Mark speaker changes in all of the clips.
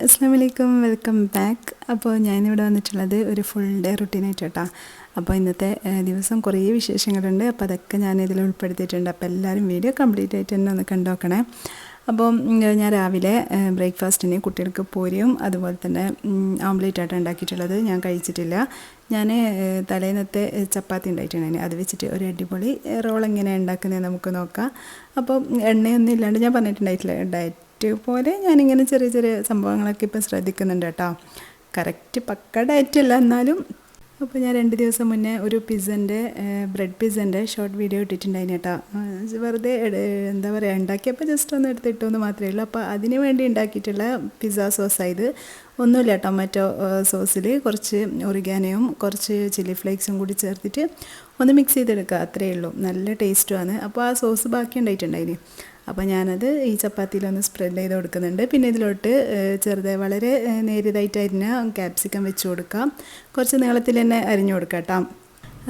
Speaker 1: അസ്സലാമു അലൈക്കും, welcome back. അപ്പോൾ ഞാനിവിടെ വന്നിട്ടുള്ളത് ഒരു ഫുൾ ഡേ റുട്ടീനായിട്ട് കേട്ടോ. അപ്പോൾ ഇന്നത്തെ ദിവസം കുറേ വിശേഷങ്ങളുണ്ട്. അപ്പോൾ അതൊക്കെ ഞാനിതിൽ ഉൾപ്പെടുത്തിയിട്ടുണ്ട്. അപ്പോൾ എല്ലാവരും വീഡിയോ കംപ്ലീറ്റ് ആയിട്ട് തന്നെ ഒന്ന് കണ്ടു നോക്കണേ. അപ്പോൾ ഞാൻ രാവിലെ ബ്രേക്ക്ഫാസ്റ്റിന് കുട്ടികൾക്ക് പൂരിയും അതുപോലെ തന്നെ ഓംലേറ്റായിട്ടാണ് ഉണ്ടാക്കിയിട്ടുള്ളത്. ഞാൻ കഴിച്ചിട്ടില്ല. ഞാൻ തലേന്നത്തെ ചപ്പാത്തി ഉണ്ടായിട്ടുണ്ടായിരുന്നു. അത് വെച്ചിട്ട് ഒരു അടിപൊളി റോൾ എങ്ങനെയാണ് ഉണ്ടാക്കുന്നത് നമുക്ക് നോക്കാം. അപ്പോൾ എണ്ണയൊന്നും ഇല്ലാണ്ട് ഞാൻ പറഞ്ഞിട്ടുണ്ടായിട്ടില്ല, ഡയറ്റ് പോലെ ഞാനിങ്ങനെ ചെറിയ ചെറിയ സംഭവങ്ങളൊക്കെ ഇപ്പം ശ്രദ്ധിക്കുന്നുണ്ട് കേട്ടോ. കറക്റ്റ് പക്ക ഡയറ്റല്ല എന്നാലും. അപ്പോൾ ഞാൻ 2 ദിവസം മുന്നേ ഒരു ബ്രെഡ് പിസ്സൻ്റെ ഷോർട്ട് വീഡിയോ ഇട്ടിട്ടുണ്ടായിരുന്നു കേട്ടോ. വെറുതെ എന്താ പറയുക, ഉണ്ടാക്കിയപ്പോൾ ജസ്റ്റ് ഒന്ന് എടുത്തിട്ടൊന്ന് മാത്രമേ ഉള്ളൂ. അപ്പോൾ അതിന് വേണ്ടി ഉണ്ടാക്കിയിട്ടുള്ള പിസ്സ സോസായത് ഒന്നുമില്ല, ടൊമാറ്റോ സോസിൽ കുറച്ച് ഒറിഗാനോയും കുറച്ച് ചില്ലി ഫ്ലേക്സും കൂടി ചേർത്തിട്ട് ഒന്ന് മിക്സ് ചെയ്തെടുക്കുക, അത്രയേ ഉള്ളൂ. നല്ല ടേസ്റ്റുമാണ്. അപ്പോൾ ആ സോസ് ബാക്കി ഉണ്ടായിട്ടുണ്ടായിന്. അപ്പോൾ ഞാനത് ഈ ചപ്പാത്തിയിലൊന്ന് സ്പ്രെഡ് ചെയ്ത് കൊടുക്കുന്നുണ്ട്. പിന്നെ ഇതിലോട്ട് വളരെ നേരിയതായിട്ട് അരിഞ്ഞ ക്യാപ്സിക്കം വെച്ച് കൊടുക്കാം. കുറച്ച് നീളത്തിൽ തന്നെ അരിഞ്ഞു കൊടുക്കാം കേട്ടോ.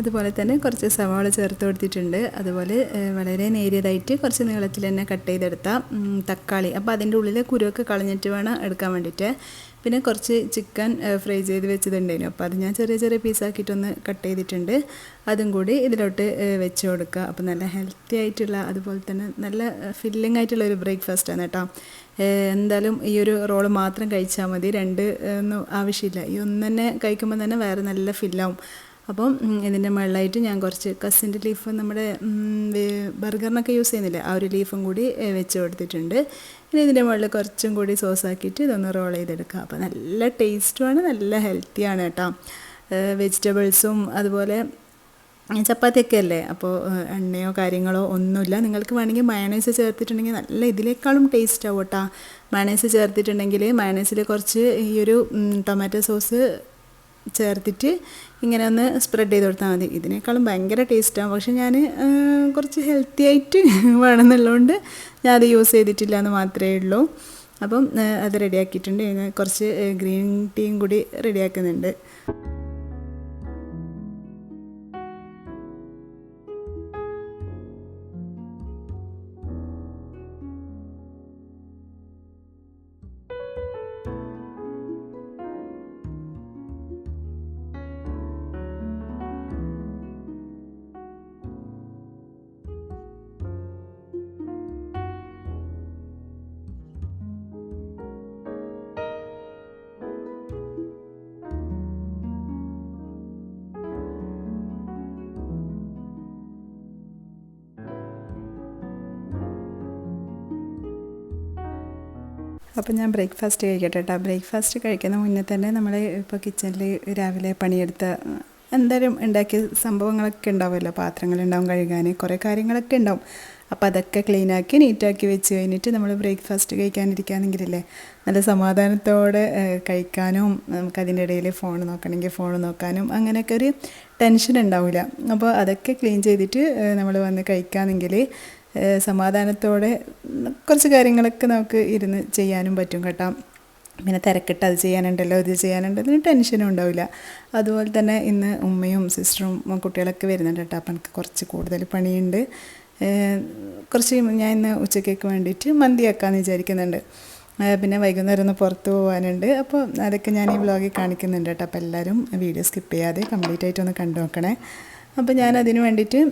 Speaker 1: അതുപോലെ തന്നെ കുറച്ച് സവാള ചേർത്ത് കൊടുത്തിട്ടുണ്ട്. അതുപോലെ വളരെ നേരിയതായിട്ട് കുറച്ച് നീളത്തിൽ തന്നെ കട്ട് ചെയ്തെടുത്ത തക്കാളി, അപ്പോൾ അതിൻ്റെ ഉള്ളിലെ കുരുവൊക്കെ കളഞ്ഞിട്ട് വേണം എടുക്കാൻ വേണ്ടിയിട്ട്. പിന്നെ കുറച്ച് ചിക്കൻ ഫ്രൈ ചെയ്ത് വെച്ചതുണ്ടായിരുന്നു. അപ്പോൾ അത് ഞാൻ ചെറിയ ചെറിയ പീസാക്കിയിട്ടൊന്ന് കട്ട് ചെയ്തിട്ടുണ്ട്. അതും കൂടി ഇതിലോട്ട് വെച്ച് കൊടുക്കുക. അപ്പോൾ നല്ല ഹെൽത്തി ആയിട്ടുള്ള അതുപോലെ തന്നെ നല്ല ഫില്ലിംഗ് ആയിട്ടുള്ള ഒരു ബ്രേക്ക്ഫാസ്റ്റാണ് കേട്ടോ. എന്തായാലും ഈ ഒരു റോള് മാത്രം കഴിച്ചാൽ മതി, 2 ഒന്നും ആവശ്യമില്ല. ഈ ഒന്ന് തന്നെ കഴിക്കുമ്പോൾ തന്നെ വേറെ നല്ല ഫില്ലാവും. അപ്പം ഇതിൻ്റെ മുകളിലായിട്ട് ഞാൻ കുറച്ച് കസിൻ്റെ ലീഫ്, നമ്മുടെ ബർഗറിനൊക്കെ യൂസ് ചെയ്യുന്നില്ലേ, ആ ഒരു ലീഫും കൂടി വെച്ച് കൊടുത്തിട്ടുണ്ട്. ഇനി ഇതിൻ്റെ മുകളിൽ കുറച്ചും കൂടി സോസാക്കിയിട്ട് ഇതൊന്ന് റോൾ ചെയ്തെടുക്കുക. അപ്പോൾ നല്ല ടേസ്റ്റുമാണ്, നല്ല ഹെൽത്തിയാണ് കേട്ടോ. വെജിറ്റബിൾസും അതുപോലെ ചപ്പാത്തിയൊക്കെ അല്ലേ, അപ്പോൾ എണ്ണയോ കാര്യങ്ങളോ ഒന്നുമില്ല. നിങ്ങൾക്ക് വേണമെങ്കിൽ മയണൈസ് ചേർത്തിട്ടുണ്ടെങ്കിൽ നല്ല ഇതിനേക്കാളും ടേസ്റ്റ് ആവും കേട്ടോ. മയണൈസ് ചേർത്തിട്ടുണ്ടെങ്കിൽ മയണൈസിൽ കുറച്ച് ഈ ഒരു ടൊമാറ്റോ സോസ് ചേർത്തിട്ട് ഇങ്ങനെ ഒന്ന് സ്പ്രെഡ് ചെയ്ത് കൊടുത്താൽ മതി. ഇതിനേക്കാളും ഭയങ്കര ടേസ്റ്റാണ്. പക്ഷെ ഞാൻ കുറച്ച് ഹെൽത്തി ആയിട്ട് വേണമെന്നുള്ളതുകൊണ്ട് ഞാൻ അത് യൂസ് ചെയ്തിട്ടില്ല എന്ന് മാത്രമേ ഉള്ളൂ. അപ്പം അത് റെഡിയാക്കിയിട്ടുണ്ട്. കുറച്ച് ഗ്രീൻ ടീയും കൂടി റെഡിയാക്കുന്നുണ്ട്. അപ്പോൾ ഞാൻ ബ്രേക്ക്ഫാസ്റ്റ് കഴിക്കട്ടെ കേട്ടോ. ബ്രേക്ക്ഫാസ്റ്റ് കഴിക്കുന്ന മുന്നേ തന്നെ നമ്മൾ ഇപ്പോൾ കിച്ചണിൽ രാവിലെ പണിയെടുത്ത എന്തായാലും ഉണ്ടാക്കിയ സംഭവങ്ങളൊക്കെ ഉണ്ടാവുമല്ലോ, പാത്രങ്ങളുണ്ടാവും കഴുകാൻ, കുറേ കാര്യങ്ങളൊക്കെ ഉണ്ടാവും. അപ്പോൾ അതൊക്കെ ക്ലീനാക്കി നീറ്റാക്കി വെച്ച് കഴിഞ്ഞിട്ട് നമ്മൾ ബ്രേക്ക്ഫാസ്റ്റ് കഴിക്കാനിരിക്കുകയാണെങ്കിലല്ലേ നല്ല സമാധാനത്തോടെ കഴിക്കാനും നമുക്കതിൻ്റെ ഇടയിൽ ഫോൺ നോക്കണമെങ്കിൽ ഫോൺ നോക്കാനും അങ്ങനെയൊക്കെ ഒരു ടെൻഷൻ ഉണ്ടാവില്ല. അപ്പോൾ അതൊക്കെ ക്ലീൻ ചെയ്തിട്ട് നമ്മൾ വന്ന് കഴിക്കുകയാണെങ്കിൽ സമാധാനത്തോടെ കുറച്ച് കാര്യങ്ങളൊക്കെ നമുക്ക് ഇരുന്ന് ചെയ്യാനും പറ്റും കേട്ടോ. പിന്നെ തിരക്കിട്ട് അത് ചെയ്യാനുണ്ടല്ലോ ഇത് ചെയ്യാനുണ്ടല്ലോ ടെൻഷനും ഉണ്ടാവില്ല. അതുപോലെ തന്നെ ഇന്ന് ഉമ്മയും സിസ്റ്ററും കുട്ടികളൊക്കെ വരുന്നുണ്ട് കേട്ടോ. അപ്പം എനിക്ക് കുറച്ച് കൂടുതൽ പണിയുണ്ട്. കുറച്ച് ഞാൻ ഇന്ന് ഉച്ചക്കേക്ക് വേണ്ടിയിട്ട് മന്തിയാക്കാമെന്ന് വിചാരിക്കുന്നുണ്ട്. പിന്നെ വൈകുന്നേരം ഒന്ന് പുറത്ത് പോകാനുണ്ട്. അപ്പോൾ അതൊക്കെ ഞാൻ ഈ വ്ളോഗിൽ കാണിക്കുന്നുണ്ട് കേട്ടോ. അപ്പോൾ എല്ലാവരും വീഡിയോ സ്കിപ്പ് ചെയ്യാതെ കംപ്ലീറ്റ് ആയിട്ടൊന്ന് കണ്ടു നോക്കണേ. അപ്പോൾ ഞാൻ അതിന് വേണ്ടിയിട്ട്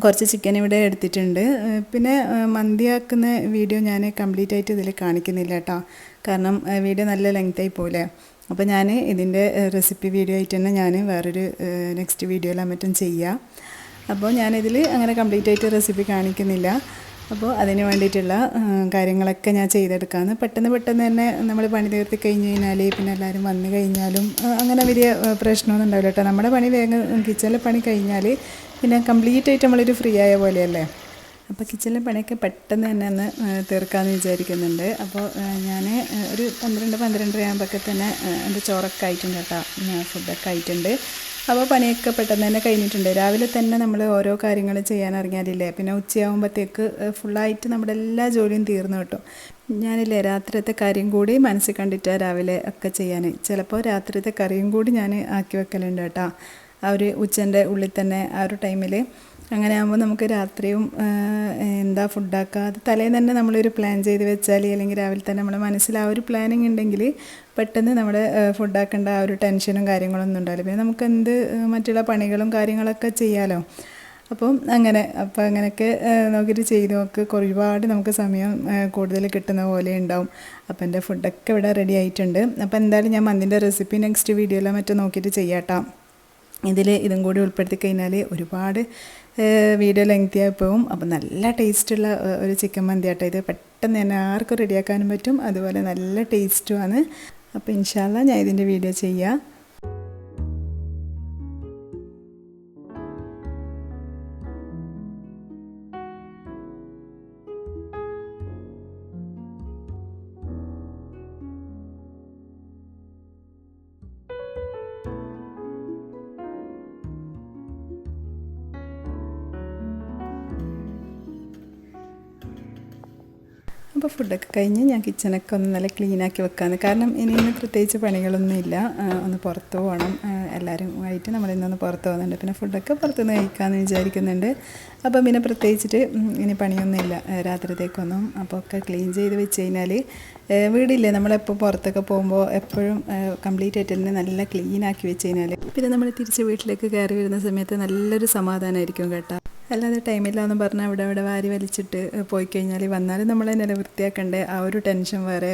Speaker 1: കുറച്ച് ചിക്കൻ ഇവിടെ എടുത്തിട്ടുണ്ട്. പിന്നെ മന്തിയാക്കുന്ന വീഡിയോ ഞാൻ കംപ്ലീറ്റ് ആയിട്ട് ഇതിൽ കാണിക്കുന്നില്ല കേട്ടോ, കാരണം വീഡിയോ നല്ല ലെങ്തായി പോലെ. അപ്പോൾ ഞാൻ ഇതിൻ്റെ റെസിപ്പി വീഡിയോ ആയിട്ട് തന്നെ ഞാൻ വേറൊരു നെക്സ്റ്റ് വീഡിയോയിൽ മറ്റും ചെയ്യാം. അപ്പോൾ ഞാനിതിൽ അങ്ങനെ കംപ്ലീറ്റ് ആയിട്ട് റെസിപ്പി കാണിക്കുന്നില്ല. അപ്പോൾ അതിന് വേണ്ടിയിട്ടുള്ള കാര്യങ്ങളൊക്കെ ഞാൻ ചെയ്തെടുക്കാമെന്ന്. പെട്ടെന്ന് തന്നെ നമ്മൾ പണി തീർത്തി കഴിഞ്ഞ് കഴിഞ്ഞാൽ പിന്നെ എല്ലാവരും വന്നു കഴിഞ്ഞാലും അങ്ങനെ വലിയ പ്രശ്നമൊന്നും ഉണ്ടാവില്ല കേട്ടോ. നമ്മുടെ പണി വേഗം കിച്ചണിലെ പണി കഴിഞ്ഞാൽ പിന്നെ കംപ്ലീറ്റ് ആയിട്ട് നമ്മളൊരു ഫ്രീ ആയ പോലെയല്ലേ. അപ്പോൾ കിച്ചണിലെ പണിയൊക്കെ പെട്ടെന്ന് തന്നെ ഒന്ന് തീർക്കാമെന്ന് വിചാരിക്കുന്നുണ്ട്. അപ്പോൾ ഞാൻ ഒരു 12 ആകുമ്പോഴൊക്കെ തന്നെ എൻ്റെ ചോറൊക്കെ ആയിട്ടുണ്ട് കേട്ടോ, ഫുഡൊക്കെ ആയിട്ടുണ്ട്. അപ്പോൾ പണിയൊക്കെ പെട്ടെന്ന് തന്നെ കഴിഞ്ഞിട്ടുണ്ട്. രാവിലെ തന്നെ നമ്മൾ ഓരോ കാര്യങ്ങൾ ചെയ്യാൻ ഇറങ്ങിയാലില്ലേ പിന്നെ ഉച്ചയാകുമ്പോഴത്തേക്ക് ഫുള്ളായിട്ട് നമ്മുടെ എല്ലാ ജോലിയും തീർന്നു കിട്ടും. ഞാനില്ലേ രാത്രിയത്തെ കാര്യം കൂടി മനസ്സിൽ കണ്ടിട്ടാണ് രാവിലെ ഒക്കെ ചെയ്യാൻ. ചിലപ്പോൾ രാത്രിയത്തെ കറിയും കൂടി ഞാൻ ആക്കി വെക്കലുണ്ട് കേട്ടോ. ആ ഒരു ഉച്ചൻ്റെ ഉള്ളിൽ തന്നെ ആ ഒരു ടൈമിൽ അങ്ങനെ ആകുമ്പോൾ നമുക്ക് രാത്രിയും എന്താ ഫുഡാക്കുക അത് തലേന്ന് തന്നെ നമ്മളൊരു പ്ലാൻ ചെയ്ത് വെച്ചാൽ അല്ലെങ്കിൽ രാവിലെ തന്നെ നമ്മുടെ മനസ്സിൽ ആ ഒരു പ്ലാനിങ് ഉണ്ടെങ്കിൽ പെട്ടെന്ന് നമ്മുടെ ഫുഡാക്കേണ്ട ആ ഒരു ടെൻഷനും കാര്യങ്ങളൊന്നും ഉണ്ടാവില്ല. പിന്നെ നമുക്ക് മറ്റുള്ള പണികളും കാര്യങ്ങളൊക്കെ ചെയ്യാമല്ലോ. അപ്പം അങ്ങനെയൊക്കെ നോക്കിയിട്ട് ചെയ്ത് നോക്ക്. ഒരുപാട് നമുക്ക് സമയം കൂടുതൽ കിട്ടുന്ന പോലെ ഉണ്ടാവും. അപ്പം എൻ്റെ ഫുഡൊക്കെ ഇവിടെ റെഡി ആയിട്ടുണ്ട്. അപ്പോൾ എന്തായാലും ഞാൻ മന്തിൻ്റെ റെസിപ്പി നെക്സ്റ്റ് വീഡിയോയിലോ മറ്റോ നോക്കിയിട്ട് ചെയ്യാം. ഇതും കൂടി ഉൾപ്പെടുത്തി കഴിഞ്ഞാൽ ഒരുപാട് വീഡിയോ ലെങ്തിയായി പോകും. അപ്പം നല്ല ടേസ്റ്റുള്ള ഒരു ചിക്കൻ മന്തി ആട്ടോ ഇത്. പെട്ടെന്ന് തന്നെ ആർക്കും റെഡിയാക്കാനും പറ്റും, അതുപോലെ നല്ല ടേസ്റ്റുമാണ്. അപ്പോൾ ഇൻഷാ അല്ലാഹ് ഞാൻ ഇതിൻ്റെ വീഡിയോ ചെയ്യാം. അപ്പോൾ ഫുഡൊക്കെ കഴിഞ്ഞ് ഞാൻ കിച്ചണൊക്കെ ഒന്ന് നല്ല ക്ലീനാക്കി വെക്കാമെന്ന്. കാരണം ഇന്ന് പ്രത്യേകിച്ച് പണികളൊന്നുമില്ല. ഒന്ന് പുറത്ത് പോകണം, എല്ലാവരും ആയിട്ട് നമ്മളിന്നൊന്ന് പുറത്ത് പോകുന്നുണ്ട്. പിന്നെ ഫുഡൊക്കെ പുറത്തുനിന്ന് കഴിക്കാമെന്ന് വിചാരിക്കുന്നുണ്ട്. അപ്പം പിന്നെ പ്രത്യേകിച്ചിട്ട് ഇനി പണിയൊന്നുമില്ല രാത്രിത്തേക്കൊന്നും. അപ്പോൾ ഒക്കെ ക്ലീൻ ചെയ്ത് വെച്ച് കഴിഞ്ഞാൽ വീടില്ലേ, നമ്മളെപ്പോൾ പുറത്തൊക്കെ പോകുമ്പോൾ എപ്പോഴും കംപ്ലീറ്റ് ആയിട്ട് തന്നെ നല്ല ക്ലീനാക്കി വെച്ച് കഴിഞ്ഞാൽ പിന്നെ നമ്മൾ തിരിച്ച് വീട്ടിലേക്ക് കയറി വരുന്ന സമയത്ത് നല്ലൊരു സമാധാനമായിരിക്കും കേട്ടോ. അല്ലാതെ ടൈമില്ലാന്ന് പറഞ്ഞാൽ അവിടെ വാരി വലിച്ചിട്ട് പോയി കഴിഞ്ഞാൽ വന്നാലും നമ്മൾ തന്നെ വൃത്തിയാക്കണ്ടേ, ആ ഒരു ടെൻഷൻ വേറെ.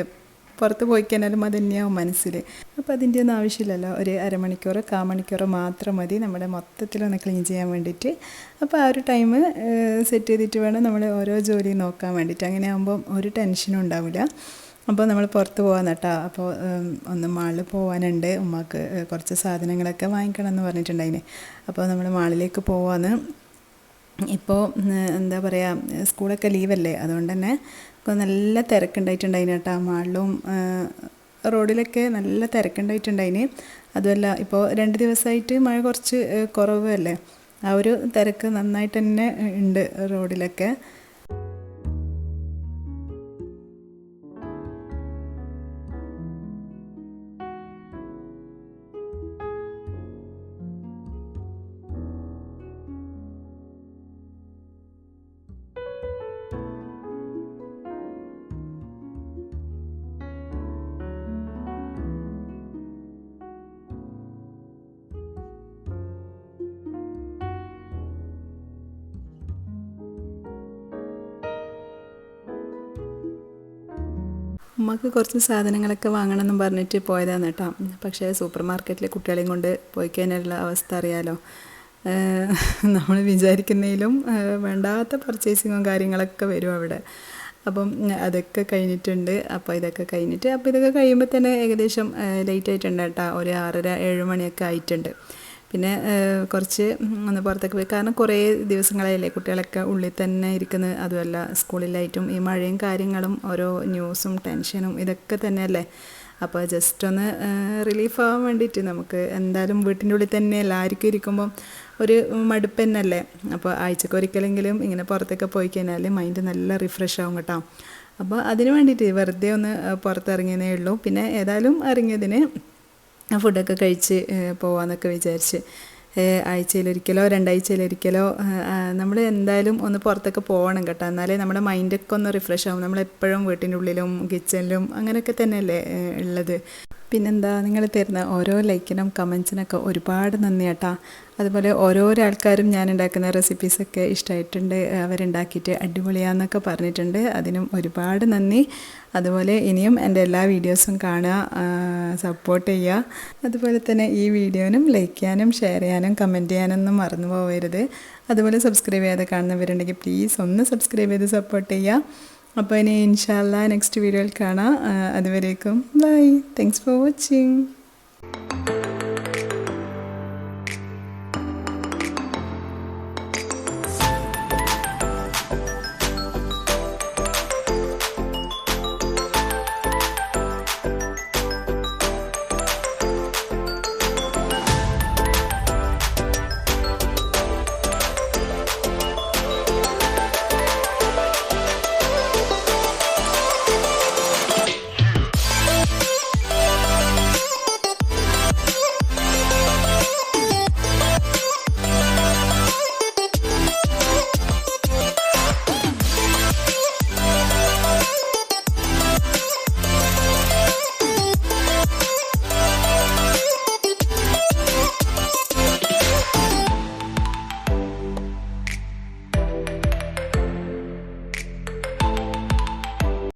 Speaker 1: പുറത്ത് പോയി കഴിഞ്ഞാലും അത് തന്നെയാവും മനസ്സിൽ. അപ്പോൾ അതിൻ്റെ ഒന്നും ആവശ്യമില്ലല്ലോ. ഒരു അരമണിക്കൂറോ കാമണിക്കൂറോ മാത്രം മതി നമ്മുടെ മൊത്തത്തിലൊന്ന് ക്ലീൻ ചെയ്യാൻ വേണ്ടിയിട്ട്. അപ്പോൾ ആ ഒരു ടൈം സെറ്റ് ചെയ്തിട്ട് വേണം നമ്മൾ ഓരോ ജോലി നോക്കാൻ വേണ്ടിയിട്ട്. അങ്ങനെ ആകുമ്പം ഒരു ടെൻഷനും ഉണ്ടാവില്ല. അപ്പോൾ നമ്മൾ പുറത്ത് പോകാൻ കേട്ടോ. അപ്പോൾ ഒന്ന് മാളിൽ പോകാനുണ്ട്. ഉമ്മാക്ക് കുറച്ച് സാധനങ്ങളൊക്കെ വാങ്ങിക്കണം എന്ന് പറഞ്ഞിട്ടുണ്ടായിന്. അപ്പോൾ നമ്മൾ മാളിലേക്ക് പോകാമെന്ന്. ഇപ്പോൾ എന്താ പറയുക, സ്കൂളൊക്കെ ലീവല്ലേ, അതുകൊണ്ട് തന്നെ ഇപ്പോൾ നല്ല തിരക്കുണ്ടായിട്ടുണ്ടായിന് കേട്ടോ. മാളിലും റോഡിലൊക്കെ നല്ല തിരക്കുണ്ടായിട്ടുണ്ടായിന്. അതുമല്ല ഇപ്പോൾ 2 ദിവസമായിട്ട് മഴ കുറച്ച് കുറവല്ലേ, ആ ഒരു തിരക്ക് നന്നായിട്ട് തന്നെ ഉണ്ട് റോഡിലൊക്കെ. ഉമ്മക്ക് കുറച്ച് സാധനങ്ങളൊക്കെ വാങ്ങണമെന്നും പറഞ്ഞിട്ട് പോയതാണ് കേട്ടോ. പക്ഷേ സൂപ്പർ മാർക്കറ്റിൽ കുട്ടികളെയും കൊണ്ട് പോയി കഴിഞ്ഞാലുള്ള അവസ്ഥ അറിയാലോ. നമ്മൾ വിചാരിക്കുന്നതിലും വേണ്ടാത്ത പർച്ചേസിങ്ങും കാര്യങ്ങളൊക്കെ വരും അവിടെ. അപ്പം അതൊക്കെ കഴിഞ്ഞിട്ടുണ്ട്. അപ്പോൾ ഇതൊക്കെ കഴിയുമ്പോൾ തന്നെ ഏകദേശം ലേറ്റ് ആയിട്ടുണ്ട് കേട്ടോ. ഒരു 6:30-7 മണിയൊക്കെ ആയിട്ടുണ്ട്. പിന്നെ കുറച്ച് ഒന്ന് പുറത്തേക്ക് പോയി. കാരണം കുറേ ദിവസങ്ങളായില്ലേ കുട്ടികളൊക്കെ ഉള്ളിൽ തന്നെ ഇരിക്കുന്നത്. അതുമല്ല സ്കൂളിലായിട്ടും ഈ മഴയും കാര്യങ്ങളും ഓരോ ന്യൂസും ടെൻഷനും ഇതൊക്കെ തന്നെയല്ലേ. അപ്പോൾ ജസ്റ്റ് ഒന്ന് റിലീഫാകാൻ വേണ്ടിയിട്ട് നമുക്ക് എന്തായാലും വീട്ടിൻ്റെ ഉള്ളിൽ തന്നെ എല്ലാവർക്കും ഇരിക്കുമ്പം ഒരു മടുപ്പ് തന്നെയല്ലേ. അപ്പോൾ ആഴ്ചക്കൊരിക്കലെങ്കിലും ഇങ്ങനെ പുറത്തൊക്കെ പോയി കഴിഞ്ഞാൽ മൈൻഡ് നല്ല റിഫ്രഷ് ആവും കേട്ടോ. അപ്പോൾ അതിന് വേണ്ടിയിട്ട് വെറുതെ ഒന്ന് പുറത്തിറങ്ങിയതേ ഉള്ളൂ. പിന്നെ ഏതായാലും ഇറങ്ങിയതിന് ഫുഡൊക്കെ കഴിച്ച് പോകാമെന്നൊക്കെ വിചാരിച്ച്. ആഴ്ചയിലൊരിക്കലോ 2 ആഴ്ചയിലൊരിക്കലോ നമ്മൾ എന്തായാലും ഒന്ന് പുറത്തൊക്കെ പോകണം കേട്ടോ. എന്നാലേ നമ്മുടെ മൈൻഡൊക്കെ ഒന്ന് റിഫ്രഷ് ആവും. നമ്മളെപ്പോഴും വീട്ടിൻ്റെ ഉള്ളിലും കിച്ചണിലും അങ്ങനെയൊക്കെ തന്നെയല്ലേ ഉള്ളത്. പിന്നെന്താ, നിങ്ങൾ തരുന്ന ഓരോ ലൈക്കിനും കമൻസിനൊക്കെ ഒരുപാട് നന്ദി കേട്ടോ. അതുപോലെ ഓരോരോ ആൾക്കാരും ഞാൻ ഉണ്ടാക്കുന്ന റെസിപ്പീസൊക്കെ ഇഷ്ടമായിട്ടുണ്ട്, അവരുണ്ടാക്കിയിട്ട് അടിപൊളിയാന്നൊക്കെ പറഞ്ഞിട്ടുണ്ട്. അതിനും ഒരുപാട് നന്ദി. അതുപോലെ ഇനിയും എൻ്റെ എല്ലാ വീഡിയോസും കാണുക, സപ്പോർട്ട് ചെയ്യുക. അതുപോലെ തന്നെ ഈ വീഡിയോനും ലൈക്ക് ചെയ്യാനും ഷെയർ ചെയ്യാനും കമൻറ്റ് ചെയ്യാനൊന്നും മറന്നു പോകരുത്. അതുപോലെ സബ്സ്ക്രൈബ് ചെയ്യാതെ കാണുന്നവരുണ്ടെങ്കിൽ പ്ലീസ് ഒന്ന് സബ്സ്ക്രൈബ് ചെയ്ത് സപ്പോർട്ട് ചെയ്യുക. അപ്പോൾ ഇനി ഇൻഷാ അല്ലാഹ് നെക്സ്റ്റ് വീഡിയോയിൽ കാണാം. അതുവരേക്കും ബൈ. Thanks for watching.